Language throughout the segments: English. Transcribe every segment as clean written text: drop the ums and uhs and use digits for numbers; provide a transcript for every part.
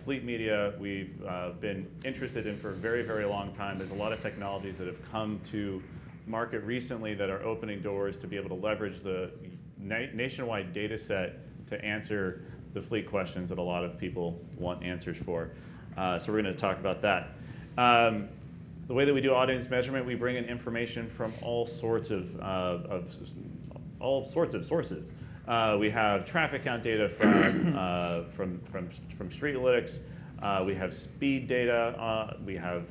Fleet media, we've been interested in for a very, very long time. There's a lot of technologies that have come to market recently that are opening doors to be able to leverage the nationwide data set to answer the fleet questions that a lot of people want answers for. So we're going to talk about that. The way that we do audience measurement, we bring in information from all sorts of sources. We have traffic count data from Streetlytics. We have speed data. We have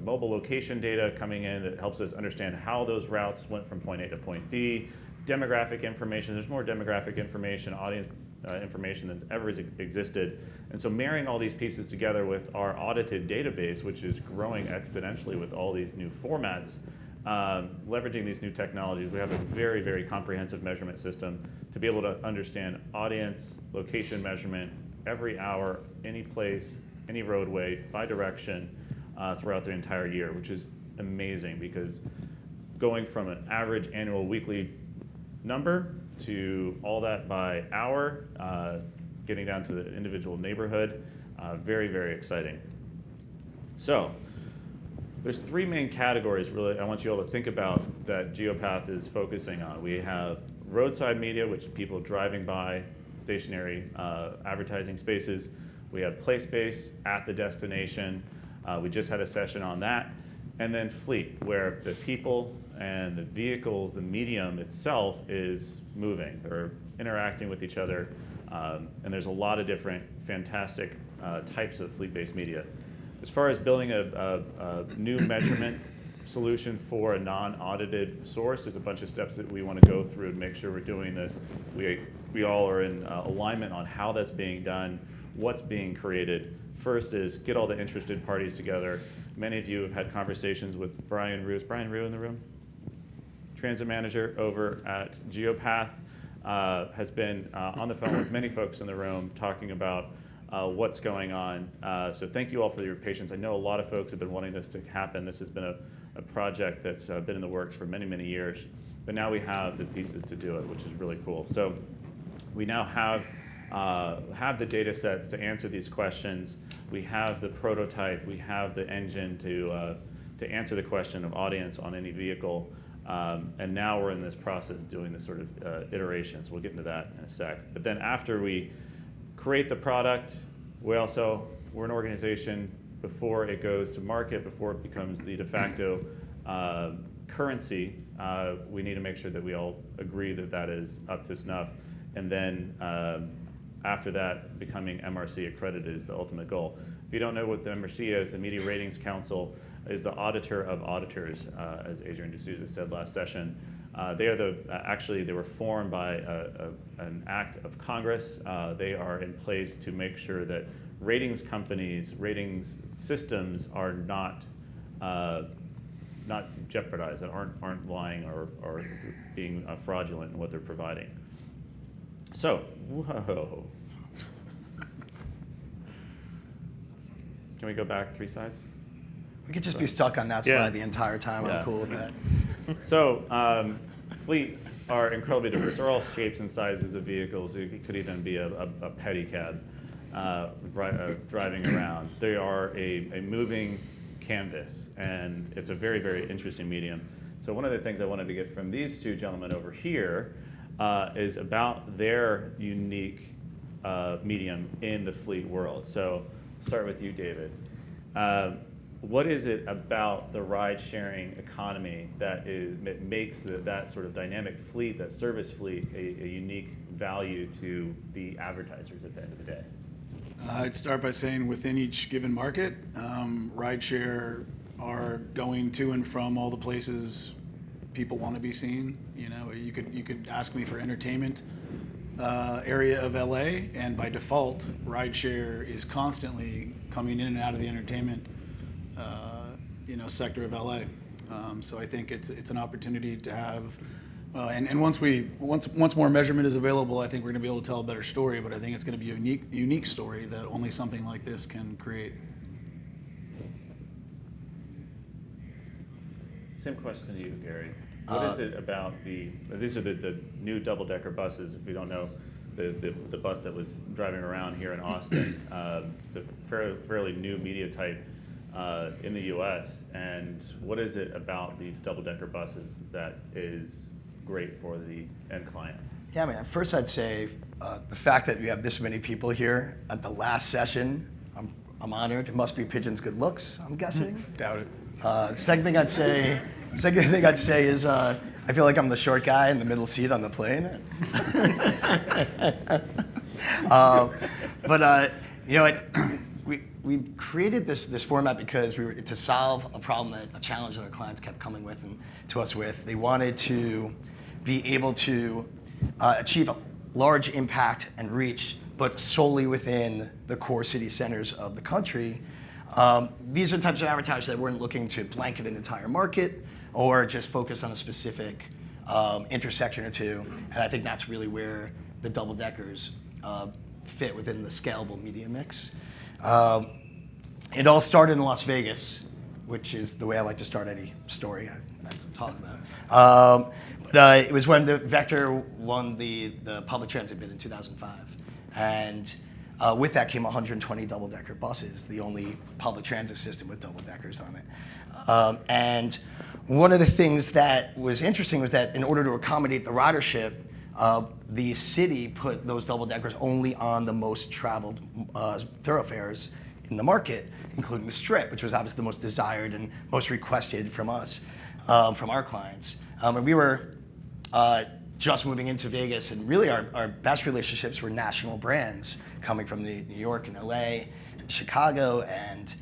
mobile location data coming in that helps us understand how those routes went from point A to point B. Demographic information. There's more demographic information, audience information than ever has existed. And so marrying all these pieces together with our audited database, which is growing exponentially with all these new formats, leveraging these new technologies, we have a very, very comprehensive measurement system to be able to understand audience, location measurement, every hour, any place, any roadway, by direction, throughout the entire year, which is amazing because going from an average annual weekly number to all that by hour, getting down to the individual neighborhood, very, very exciting. So there's three main categories really I want you all to think about that Geopath is focusing on. We have roadside media, which is people driving by, stationary advertising spaces. We have play space at the destination. We just had a session on that. And then fleet, where the people and the vehicles, the medium itself is moving. They're interacting with each other. And there's a lot of different fantastic types of fleet-based media. As far as building a new measurement solution for a non-audited source, there's a bunch of steps that we want to go through to make sure we're doing this. We all are in alignment on how that's being done, what's being created. First is get all the interested parties together. Many of you have had conversations with Brian Rue. Is Brian Rue in the room? Transit manager over at Geopath, has been on the phone with many folks in the room talking about what's going on. So thank you all for your patience. I know a lot of folks have been wanting this to happen. This has been a project that's been in the works for many, many years. But now we have the pieces to do it, which is really cool. So we now have the data sets to answer these questions. We have the prototype. We have the engine to answer the question of audience on any vehicle. And now we're in this process of doing this sort of iterations. We'll get into that in a sec. But then after we create the product, we're an organization before it goes to market, before it becomes the de facto currency. We need to make sure that we all agree that that is up to snuff. And then after that, becoming MRC accredited is the ultimate goal. If you don't know what the MRC is, the Media Ratings Council is the auditor of auditors, as Adrian D'Souza said last session. They are actually they were formed by an act of Congress. They are in place to make sure that ratings companies, ratings systems are not jeopardized, that aren't lying or being fraudulent in what they're providing. So, whoa. Can we go back 3 slides? We could just be stuck on that slide the entire time. Yeah. I'm cool with that. So, fleets are incredibly diverse. They're all shapes and sizes of vehicles. It could even be a pedicab driving around. They are a moving canvas, and it's a very, very interesting medium. So one of the things I wanted to get from these two gentlemen over here is about their unique medium in the fleet world. So start with you, David. What is it about the ride-sharing economy that makes that sort of dynamic fleet, that service fleet, a unique value to the advertisers at the end of the day? I'd start by saying within each given market, rideshare are going to and from all the places people want to be seen. You know, you could ask me for entertainment area of LA, and by default, rideshare is constantly coming in and out of the entertainment sector of LA. So I think it's an opportunity to have, and once more measurement is available, I think we're going to be able to tell a better story. But I think it's going to be a unique story that only something like this can create. Same question to you, Gary. What is it about these are the new double-decker buses, if you don't know the bus that was driving around here in Austin. It's a fairly new media type in the U.S. And what is it about these double-decker buses that is great for the end clients? Yeah, I mean, first I'd say the fact that we have this many people here at the last session, I'm honored. It must be Pidgeon's good looks, I'm guessing. Doubt it. Second thing I'd say is I feel like I'm the short guy in the middle seat on the plane. We created this format because to solve a problem, a challenge that our clients kept coming with and to us with. They wanted to be able to achieve a large impact and reach, but solely within the core city centers of the country. These are the types of advertisers that weren't looking to blanket an entire market or just focus on a specific intersection or two. And I think that's really where the double-deckers fit within the scalable media mix. It all started in Las Vegas, which is the way I like to start any story I talk about. But it was when the Vector won the public transit bid in 2005. And with that came 120 double-decker buses, the only public transit system with double-deckers on it. And one of the things that was interesting was that in order to accommodate the ridership, the city put those double-deckers only on the most traveled thoroughfares in the market, including the Strip, which was obviously the most desired and most requested from us, from our clients. And we were just moving into Vegas, and really our best relationships were national brands coming from New York and LA and Chicago, and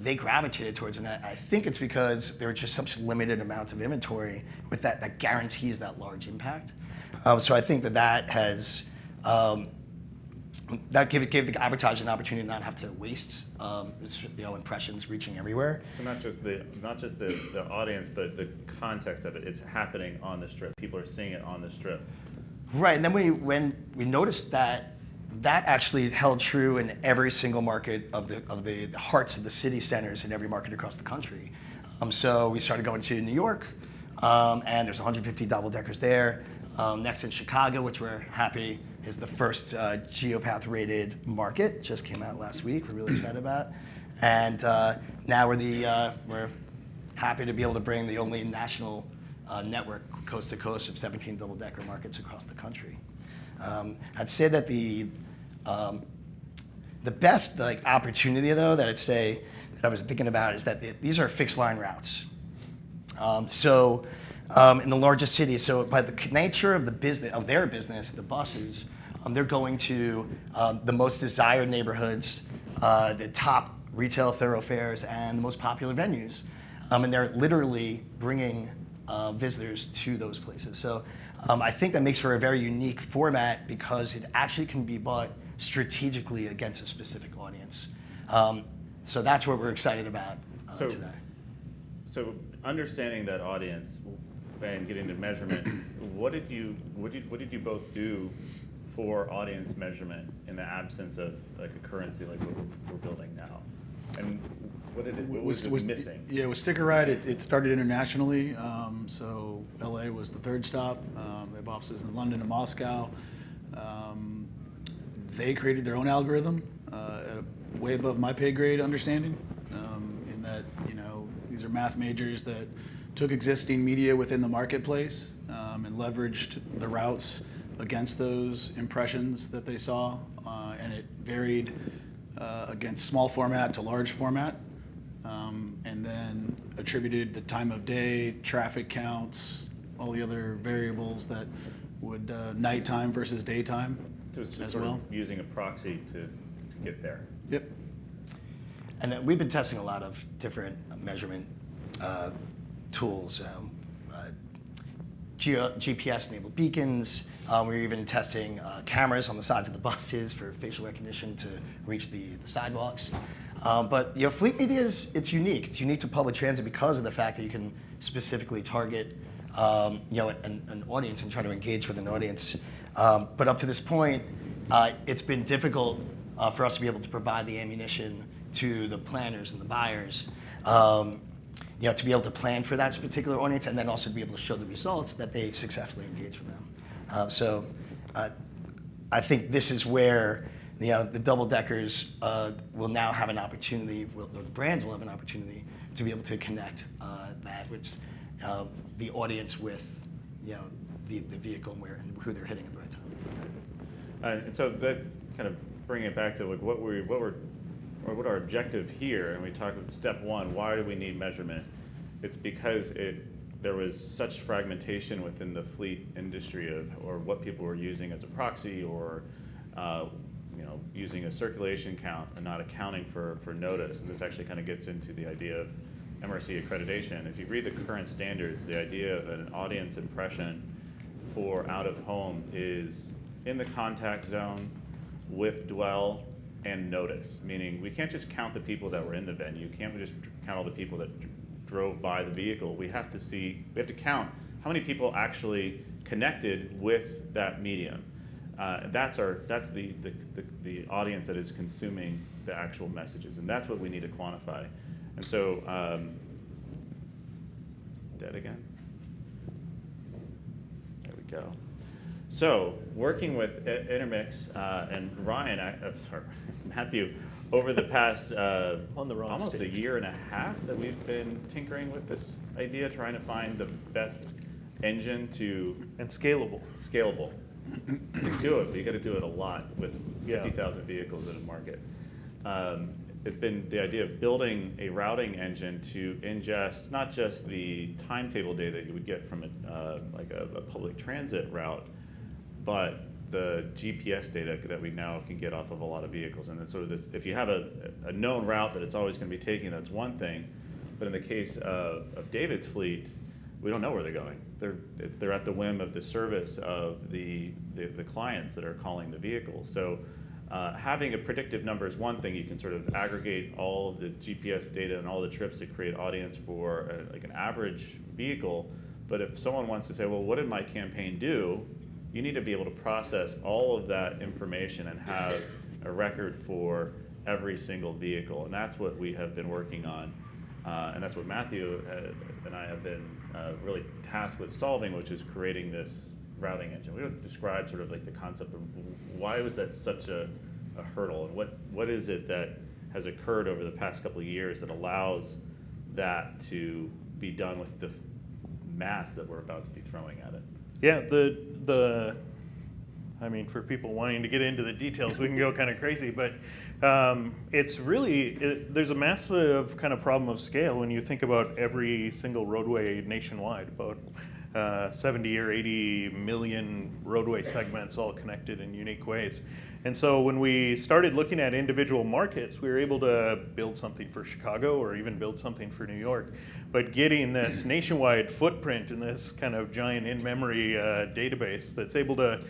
they gravitated towards it. And I think it's because there was just such limited amount of inventory with that guarantees that large impact. So I think that has that gave the advertiser an opportunity to not have to waste impressions reaching everywhere. So not just the audience, but the context of it. It's happening on the Strip. People are seeing it on the Strip. Right, and then when we noticed that actually held true in every single market of the hearts of the city centers in every market across the country. So we started going to New York, and there's 150 double-deckers there. Next in Chicago, which we're happy is the first Geopath rated market, just came out last week. We're really excited about, and now we're happy to be able to bring the only national network coast to coast of 17 double-decker markets across the country. I'd say that the best opportunity though that I'd say that I was thinking about is that these are fixed line routes. In the largest cities, so by the nature of their business, the buses, they're going to the most desired neighborhoods, the top retail thoroughfares, and the most popular venues, and they're literally bringing visitors to those places. So I think that makes for a very unique format because it actually can be bought strategically against a specific audience. So that's what we're excited about today. So understanding that audience and getting the measurement, what did you both do for audience measurement in the absence of like a currency like what we're building now? And what was missing? Yeah, with Sticker Ride, it started internationally. So LA was the third stop. They have offices in London and Moscow. They created their own algorithm, way above my pay grade understanding, in that these are math majors that took existing media within the marketplace and leveraged the routes against those impressions that they saw, and it varied against small format to large format, and then attributed the time of day, traffic counts, all the other variables that would nighttime versus daytime So it's just as sort well. of using a proxy to get there. Yep. And then we've been testing a lot of different measurement tools, GPS-enabled beacons. We're even testing cameras on the sides of the buses for facial recognition to reach the sidewalks. But fleet media it's unique. It's unique to public transit because of the fact that you can specifically target an audience and try to engage with an audience. But up to this point, it's been difficult for us to be able to provide the ammunition to the planners and the buyers. To be able to plan for that particular audience and then also to be able to show the results that they successfully engage with them. So I think this is where the double deckers will now have an opportunity, or the brands will have an opportunity to be able to connect that with the audience with the vehicle and who they're hitting at the right time. And so that kind of bringing it back to like what our objective here, and we talk about step one, why do we need measurement? It's because there was such fragmentation within the fleet industry or what people were using as a proxy or using a circulation count and not accounting for notice. And this actually kind of gets into the idea of MRC accreditation. If you read the current standards, the idea of an audience impression for out of home is in the contact zone with dwell and notice, meaning we can't just count the people that were in the venue. We can't just count all the people that drove by the vehicle. We have to count how many people actually connected with that medium. That's the audience that is consuming the actual messages, and that's what we need to quantify. And so, dead again. There we go. So, working with Intermix and Matthew, over the past almost a year and a half that we've been tinkering with this idea, trying to find the best engine and scalable. You can do it, but you got to do it a lot with 50,000 vehicles in a market. It's been the idea of building a routing engine to ingest not just the timetable data that you would get from a public transit route, but the GPS data that we now can get off of a lot of vehicles. And then sort of this, if you have a known route that it's always going to be taking, that's one thing. But in the case of David's fleet, we don't know where they're going. They're at the whim of the service of the clients that are calling the vehicles. So having a predictive number is one thing. You can sort of aggregate all of the GPS data and all the trips to create audience for like an average vehicle. But if someone wants to say, well, what did my campaign do? You need to be able to process all of that information and have a record for every single vehicle. And that's what we have been working on. And that's what Matthew and I have been really tasked with solving, which is creating this routing engine. We would describe sort of like the concept of why was that such a hurdle, and what is it that has occurred over the past couple of years that allows that to be done with the mass that we're about to be throwing at it? Yeah, I mean, for people wanting to get into the details, we can go kind of crazy, but it's really, there's a massive kind of problem of scale when you think about every single roadway nationwide, about 70 or 80 million roadway segments all connected in unique ways. And so when we started looking at individual markets, we were able to build something for Chicago or even build something for New York. But getting this nationwide footprint in this kind of giant in-memory database that's able to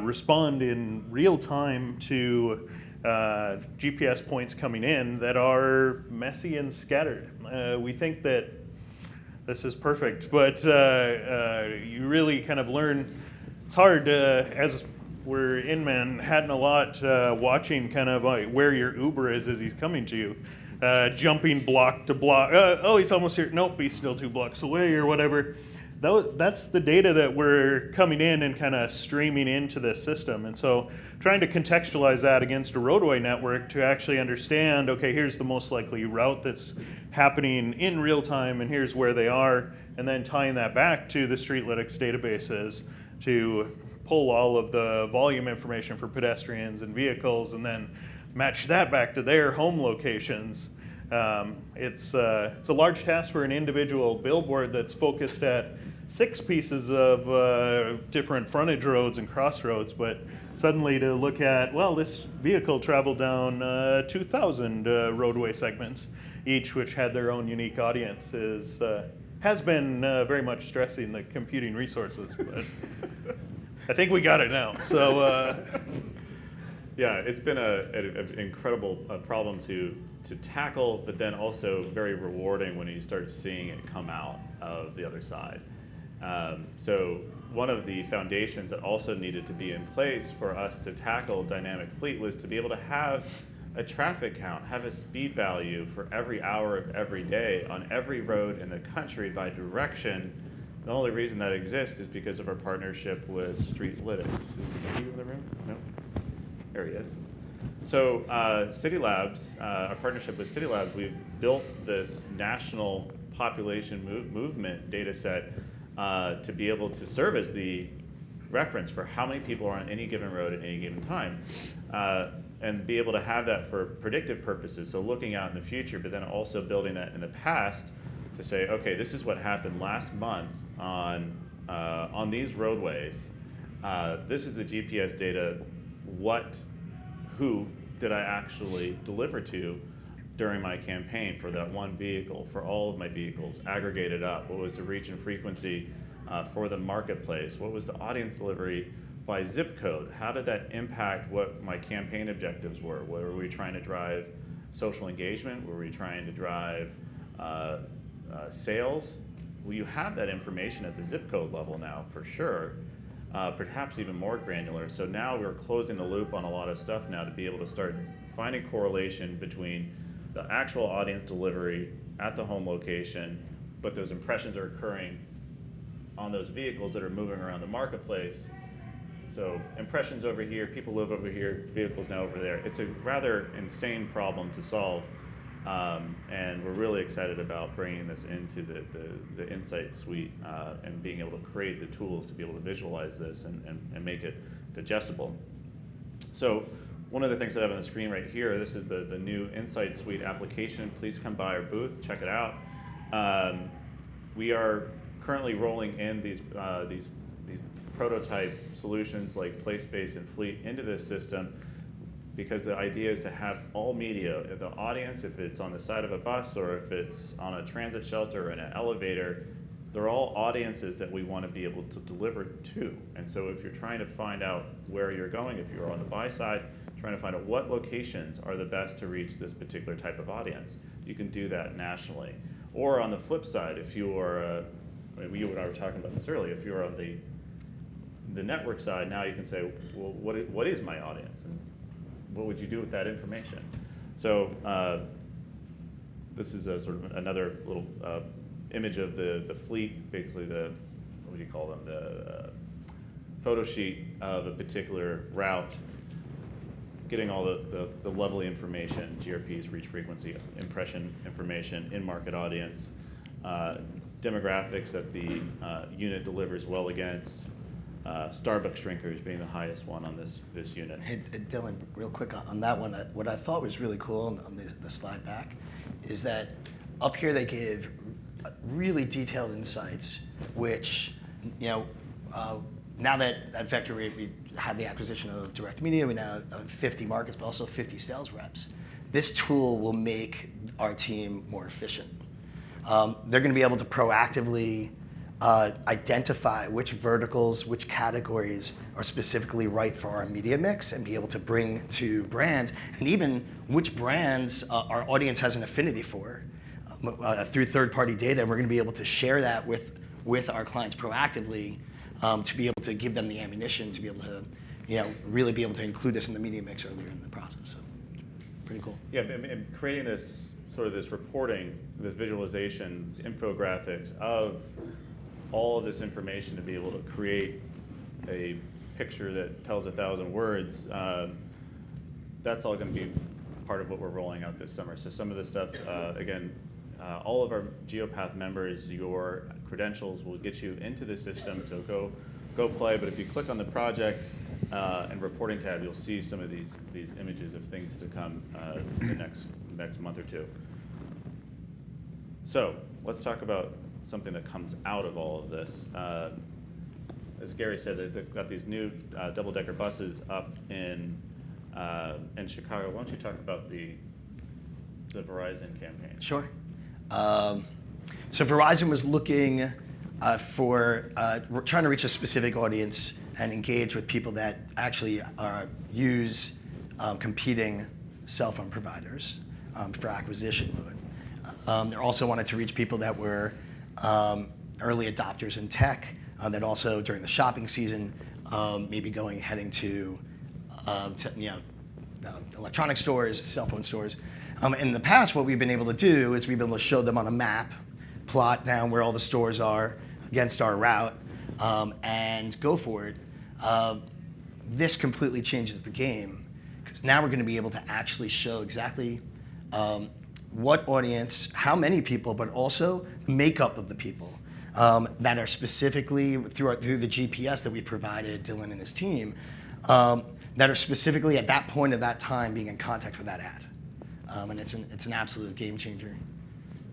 respond in real time to GPS points coming in that are messy and scattered. We think that this is perfect, but you really kind of learn. It's hard as we're in Manhattan a lot, watching kind of like where your Uber is as he's coming to you, jumping block to block. Oh, he's almost here. Nope, he's still 2 blocks away or whatever. That's the data that we're coming in and kind of streaming into this system. And so trying to contextualize that against a roadway network to actually understand, okay, here's the most likely route that's happening in real time and here's where they are, and then tying that back to the Streetlytics databases to pull all of the volume information for pedestrians and vehicles and then match that back to their home locations. It's a large task for an individual billboard that's focused at 6 pieces of different frontage roads and crossroads, but suddenly to look at, well, this vehicle traveled down 2,000 roadway segments, each which had their own unique audience, has been very much stressing the computing resources, but I think we got it now. So yeah, it's been an incredible problem to tackle, but then also very rewarding when you start seeing it come out of the other side. So one of the foundations that also needed to be in place for us to tackle dynamic fleet was to be able to have a traffic count, have a speed value for every hour of every day on every road in the country by direction The only reason that exists is because of our partnership with Streetlytics. Is he in the room? No? There he is. So City Labs, our partnership with City Labs, we've built this national population movement data set to be able to serve as the reference for how many people are on any given road at any given time. And be able to have that for predictive purposes, so looking out in the future, but then also building that in the past to say, okay, this is what happened last month on these roadways. This is the GPS data. Who did I actually deliver to during my campaign for that one vehicle, for all of my vehicles, aggregated up? What was the reach and frequency for the marketplace? What was the audience delivery by zip code? How did that impact what my campaign objectives were? Were we trying to drive social engagement? Were we trying to drive sales? Well, you have that information at the zip code level now, for sure, perhaps even more granular. So now we're closing the loop on a lot of stuff now to be able to start finding correlation between the actual audience delivery at the home location, but those impressions are occurring on those vehicles that are moving around the marketplace. So impressions over here, people live over here, vehicles now over there. It's a rather insane problem to solve, and we're really excited about bringing this into the Insight suite and being able to create the tools to be able to visualize this and make it digestible. So one of the things that I have on the screen right here, this is the new Insight suite application. Please come by our booth, check it out. We are currently rolling in these prototype solutions like PlaySpace and Fleet into this system, because the idea is to have all media, the audience, if it's on the side of a bus or if it's on a transit shelter or in an elevator, they're all audiences that we want to be able to deliver to. And so if you're trying to find out where you're going, if you're on the buy side, trying to find out what locations are the best to reach this particular type of audience, you can do that nationally. Or on the flip side, if you are, you and I were talking about this earlier, if you're on the network side, now you can say, well, what is my audience? And what would you do with that information? So this is a sort of another little image of the fleet, basically what do you call them, the photo sheet of a particular route, getting all the lovely information, GRPs, reach frequency, impression information, in-market audience, demographics that the unit delivers well against, Starbucks drinkers being the highest one on this unit. Hey, Dylan, real quick on that one, what I thought was really cool on the slide back is that up here they give really detailed insights, which, now that at Vector we had the acquisition of direct media, we now have 50 markets, but also 50 sales reps. This tool will make our team more efficient. They're going to be able to proactively identify which verticals, which categories are specifically right for our media mix and be able to bring to brands, and even which brands our audience has an affinity for through third-party data. And we're going to be able to share that with our clients proactively to be able to give them the ammunition to be able to really be able to include this in the media mix earlier in the process. So pretty cool. Yeah, and creating this sort of this reporting, this visualization, infographics of all of this information to be able to create a picture that tells 1,000 words, that's all going to be part of what we're rolling out this summer. So some of the stuff, again, all of our GeoPath members, your credentials will get you into the system, so go play. But if you click on the project and reporting tab, you'll see some of these images of things to come in the next month or two. So let's talk about something that comes out of all of this. As Gary said, they've got these new double-decker buses up in Chicago. Why don't you talk about the Verizon campaign? Sure. So Verizon was looking for trying to reach a specific audience and engage with people that actually use competing cell phone providers for acquisition mode. They also wanted to reach people that were early adopters in tech, that also during the shopping season maybe heading to electronic stores, cell phone stores. In the past, what we've been able to do is we've been able to show them on a map, plot down where all the stores are, against our route and go for it, this completely changes the game, because now we're going to be able to actually show exactly what audience, how many people, but also the makeup of the people that are specifically through the GPS that we provided Dylan and his team, that are specifically at that point of that time being in contact with that ad, and it's an absolute game changer.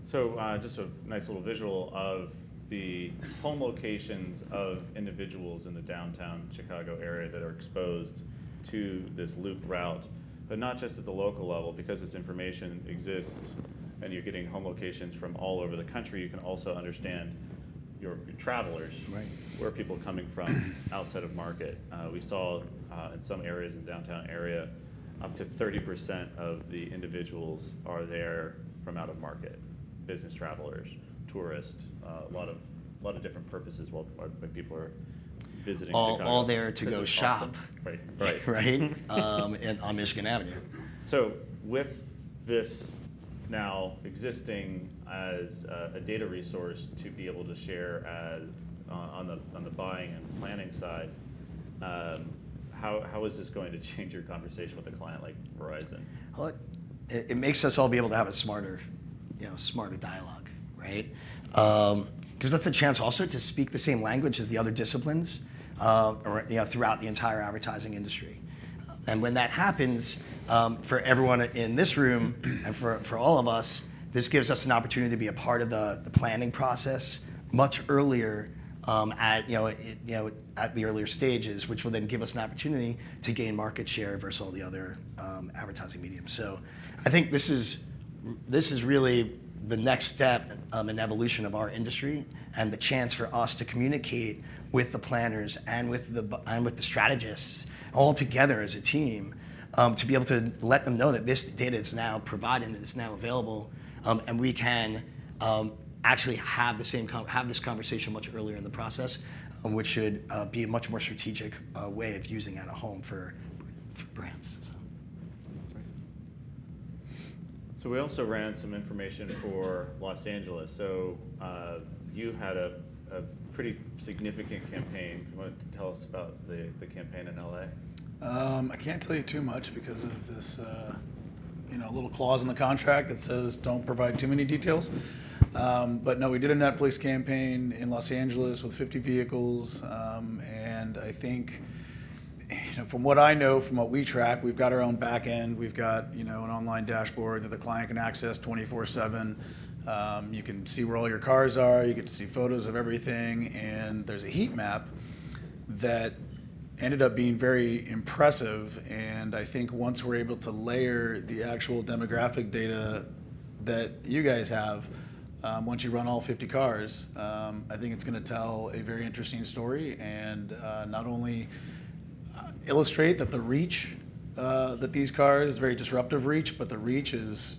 So just a nice little visual of the home locations of individuals in the downtown Chicago area that are exposed to this loop route, but not just at the local level, because this information exists and you're getting home locations from all over the country. You can also understand your travelers, Right. where people are coming from outside of market. We saw in some areas in the downtown area, up to 30% of the individuals are there from out of market, business travelers, tourists, a lot of different purposes when people are visiting Chicago. All there to This go is shop. awesome. Right. Right? On Michigan Avenue. So with this now existing as a data resource to be able to share on the buying and planning side, how is this going to change your conversation with a client like Verizon? Well, it makes us all be able to have a smarter dialogue, right? Gives us a chance also to speak the same language as the other disciplines, throughout the entire advertising industry. And when that happens, for everyone in this room and for all of us, this gives us an opportunity to be a part of the planning process much earlier at the earlier stages, which will then give us an opportunity to gain market share versus all the other advertising mediums. So I think this is really the next step in evolution of our industry, and the chance for us to communicate with the planners and with the strategists all together as a team, to be able to let them know that this data is now provided and it's now available, and we can actually have this conversation much earlier in the process, which should be a much more strategic way of using at a home for brands. So we also ran some information for Los Angeles. So you had a pretty significant campaign. You want to tell us about the campaign in LA? I can't tell you too much because of this, little clause in the contract that says don't provide too many details. But no, we did a Netflix campaign in Los Angeles with 50 vehicles, and I think, from what I know, from what we track, we've got our own back end. We've got, an online dashboard that the client can access 24/7. You can see where all your cars are. You get to see photos of everything, and there's a heat map that ended up being very impressive. And I think once we're able to layer the actual demographic data that you guys have, once you run all 50 cars, I think it's going to tell a very interesting story, and not only illustrate that the reach that these cars, very disruptive reach, but the reach is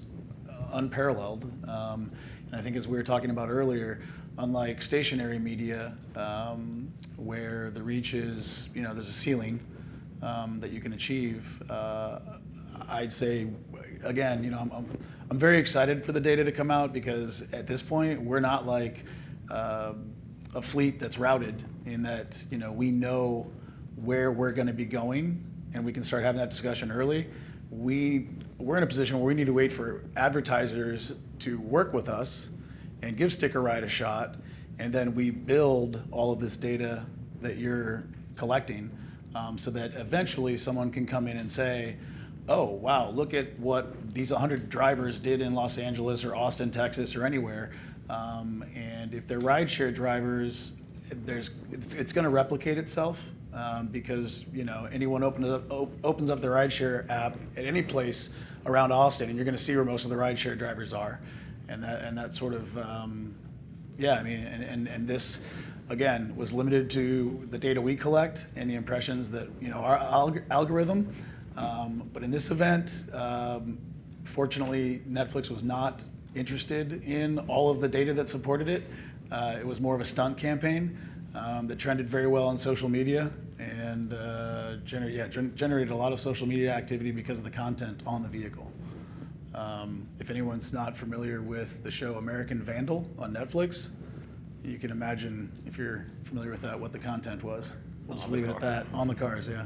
unparalleled. And I think, as we were talking about earlier, unlike stationary media, where the reach is, there's a ceiling that you can achieve, I'd say, again, I'm very excited for the data to come out, because at this point, we're not like a fleet that's routed, in that, we know where we're going to be going, and we can start having that discussion early. We're in a position where we need to wait for advertisers to work with us and give Sticker Ride a shot, and then we build all of this data that you're collecting, so that eventually someone can come in and say, oh, wow, look at what these 100 drivers did in Los Angeles or Austin, Texas, or anywhere. And if they're rideshare drivers, it's going to replicate itself, because anyone opens up their rideshare app at any place around Austin, and you're going to see where most of the rideshare drivers are, and that sort of and this again was limited to the data we collect and the impressions that our algorithm. But in this event, fortunately, Netflix was not interested in all of the data that supported it. It was more of a stunt campaign that trended very well on social media, and generated a lot of social media activity because of the content on the vehicle. If anyone's not familiar with the show American Vandal on Netflix, You can imagine, if you're familiar with that, what the content was. We'll just On the leave it at that. cars. On the cars, yeah.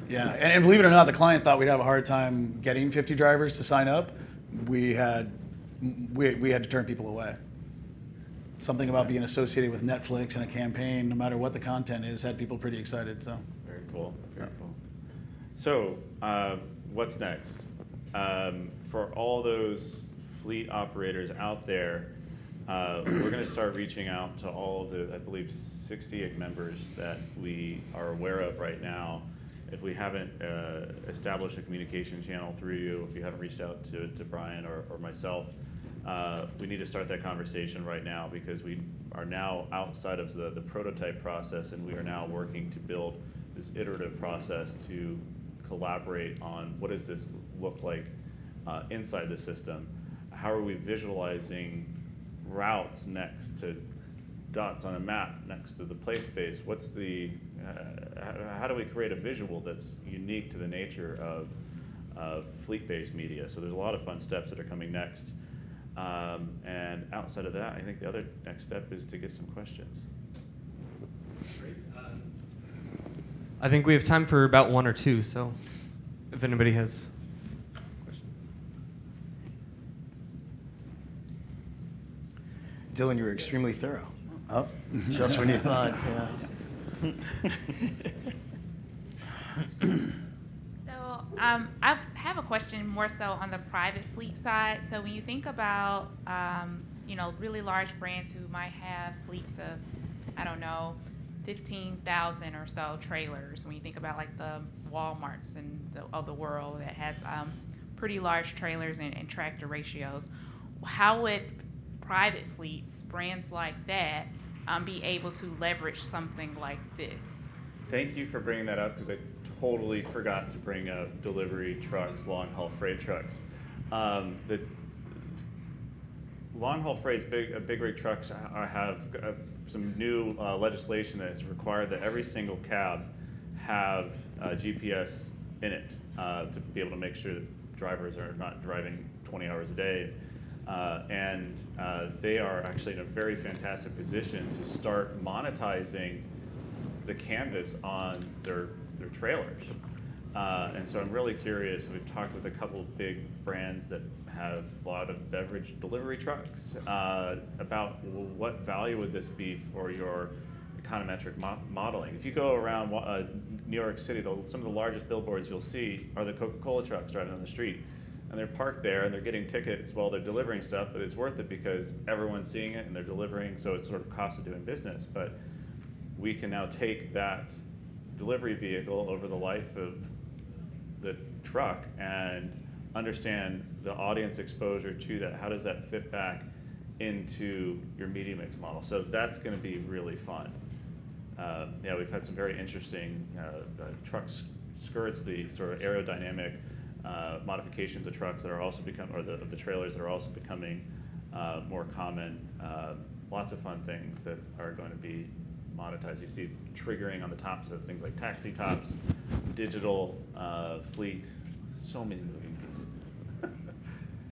Yeah, and believe it or not, the client thought we'd have a hard time getting 50 drivers to sign up. We had to turn people away. Something about being associated with Netflix and a campaign, no matter what the content is, had people pretty excited. So. Very cool. Very cool. So, what's next? For all those fleet operators out there, we're going to start reaching out to all of the, I believe, 68 members that we are aware of right now. If we haven't established a communication channel through you, if you haven't reached out to Brian or myself, we need to start that conversation right now, because we are now outside of the prototype process, and we are now working to build this iterative process to collaborate on what does this look like inside the system. How are we visualizing routes next to dots on a map next to the play space? What's the how do we create a visual that's unique to the nature of fleet-based media? So there's a lot of fun steps that are coming next. And outside of that, I think the other next step is to get some questions. Great. I think we have time for about one or two, so if anybody has questions. Dylan, you were extremely thorough. Oh, just when you thought, yeah. So I have a question more so on the private fleet side. So when you think about, really large brands who might have fleets of, I don't know, 15,000 or so trailers, when you think about like the Walmarts of the world that has pretty large trailers and tractor ratios, how would private fleets, brands like that, be able to leverage something like this? Thank you for bringing that up, because I totally forgot to bring up delivery trucks, long-haul freight trucks. The long-haul freight, big rig trucks have some new legislation that has required that every single cab have GPS in it to be able to make sure that drivers are not driving 20 hours a day. And they are actually in a very fantastic position to start monetizing the canvas on their trailers. And so I'm really curious. We've talked with a couple of big brands that have a lot of beverage delivery trucks about what value would this be for your econometric modeling. If you go around New York City, some of the largest billboards you'll see are the Coca-Cola trucks driving on the street. And they're parked there and they're getting tickets while they're delivering stuff, but it's worth it because everyone's seeing it and they're delivering, so it's sort of cost of doing business. But we can now take that delivery vehicle over the life of the truck and understand the audience exposure to that. How does that fit back into your media mix model? So that's going to be really fun. We've had some very interesting truck skirts, the sort of aerodynamic modifications of trucks that are also of the trailers that are also becoming more common. Lots of fun things that are going to be monetized. You see triggering on the tops of things like taxi tops, digital fleet, so many moving